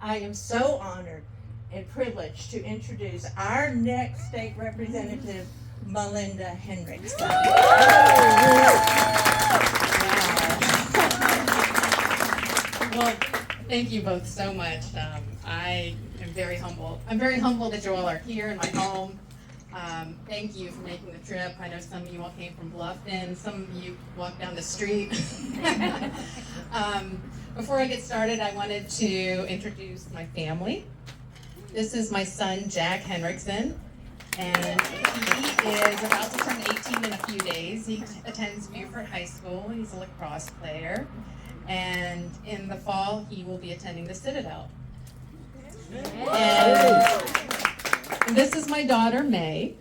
I am so honored and privileged to introduce our next state representative, Melinda Henriksen. Well, thank you both so much. I am very humble. I'm very humble that you all are here in my home. Thank you for making the trip. I know some of you all came from Bluffton. Some of you walked down the street. Before I get started, I wanted to introduce my family. This is my son, Jack Henriksen, and he is about to turn 18 in a few days. He attends Beaufort High School. He's a lacrosse player, and in the fall, he will be attending the Citadel. And this is my daughter, May.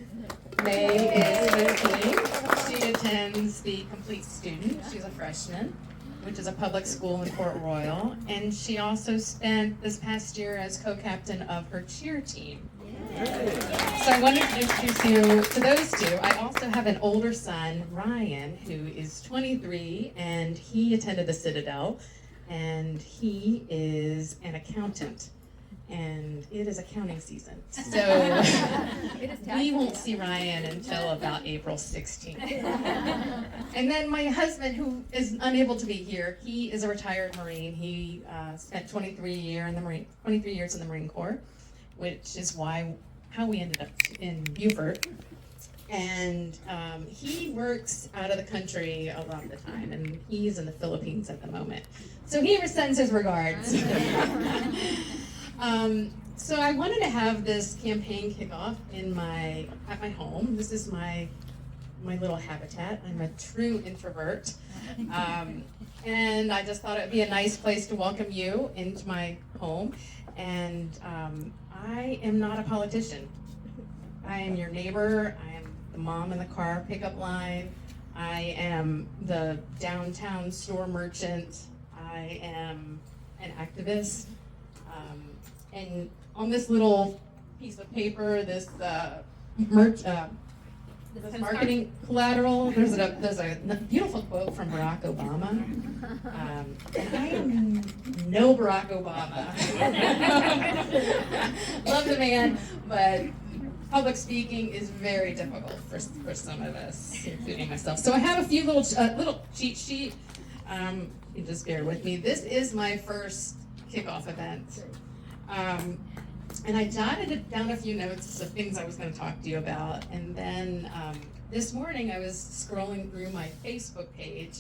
May is 15. She attends the Complete Student. She's a freshman, which is a public school in Port Royal, and she also spent this past year as co-captain of her cheer team. So I wanted to introduce you to those two. I also have an older son, Ryan, who is 23, and he attended the Citadel, and he is an accountant. And it is accounting season, so we won't see Ryan until about April 16th. And then my husband, who is unable to be here, he is a retired Marine. He spent 23 years in the Marine Corps, which is how we ended up in Beaufort. And he works out of the country a lot of the time, and he's in the Philippines at the moment. So he sends his regards. So I wanted to have this campaign kickoff at my home. This is my little habitat. I'm a true introvert. And I just thought it'd be a nice place to welcome you into my home. And I am not a politician. I am your neighbor. I am the mom in the car pickup line. I am the downtown store merchant. I am an activist. And on this little piece of paper, this marketing collateral, there's a beautiful quote from Barack Obama. And I am no Barack Obama. Love the man, but public speaking is very difficult for some of us, including myself. So I have a few little cheat sheet. You just bear with me. This is my first kickoff event. And I jotted down a few notes of things I was going to talk to you about. And then this morning I was scrolling through my Facebook page,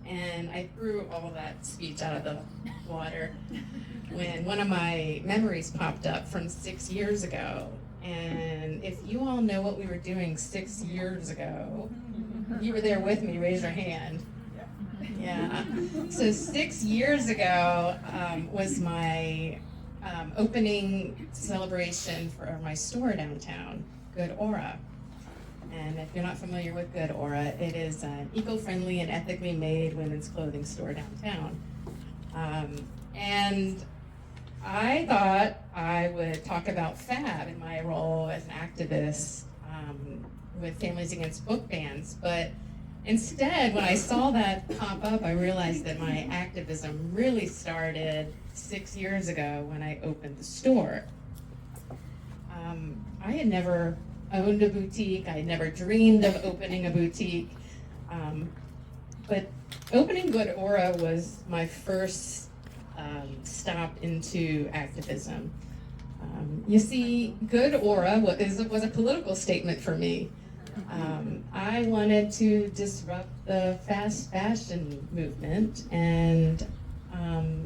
and I threw all that speech out of the water when one of my memories popped up from 6 years ago. And if you all know what we were doing 6 years ago, you were there with me, raise your hand. Yeah. So 6 years ago was my opening celebration for my store downtown, Good Aura. And if you're not familiar with Good Aura, it is an eco-friendly and ethically made women's clothing store downtown. And I thought I would talk about FAB in my role as an activist with Families Against Book Bans, but instead, when I saw that pop up, I realized that my activism really started 6 years ago when I opened the store. I had never owned a boutique. I had never dreamed of opening a boutique. But opening Good Aura was my first stop into activism. You see, Good Aura was a political statement for me. I wanted to disrupt the fast fashion movement and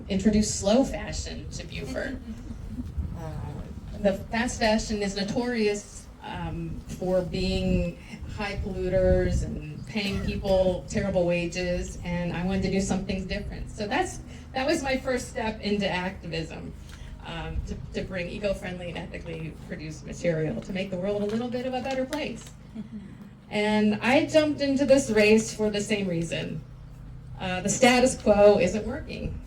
introduce slow fashion to Beaufort. The fast fashion is notorious for being high polluters and paying people terrible wages, and I wanted to do something different. So that was my first step into activism, to bring eco-friendly and ethically produced material to make the world a little bit of a better place. And I jumped into this race for the same reason. The status quo isn't working.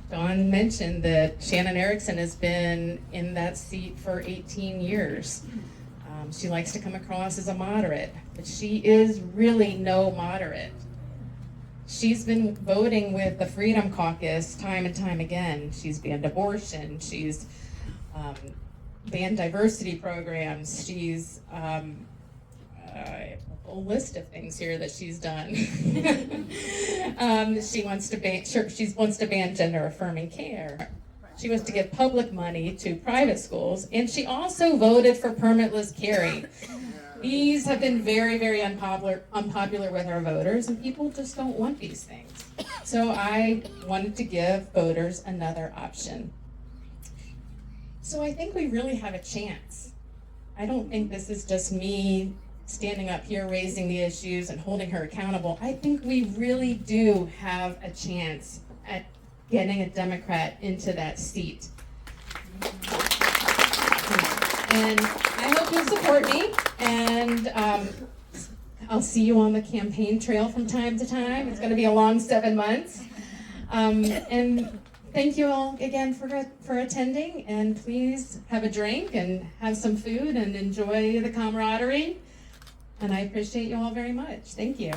Dawn mentioned that Shannon Erickson has been in that seat for 18 years. She likes to come across as a moderate, but she is really no moderate. She's been voting with the Freedom Caucus time and time again. She's banned abortion. She's banned diversity programs. She's a whole list of things here that she's done. She wants to ban gender affirming care. She wants to give public money to private schools, and she also voted for permitless carry. These have been very, very unpopular with our voters, and people just don't want these things. So I wanted to give voters another option. So I think we really have a chance. I don't think this is just me standing up here raising the issues and holding her accountable. I think we really do have a chance at getting a Democrat into that seat. And I hope you'll support me, and I'll see you on the campaign trail from time to time. It's going to be a long 7 months. And thank you all again for attending, and please have a drink and have some food and enjoy the camaraderie. And I appreciate you all very much. Thank you.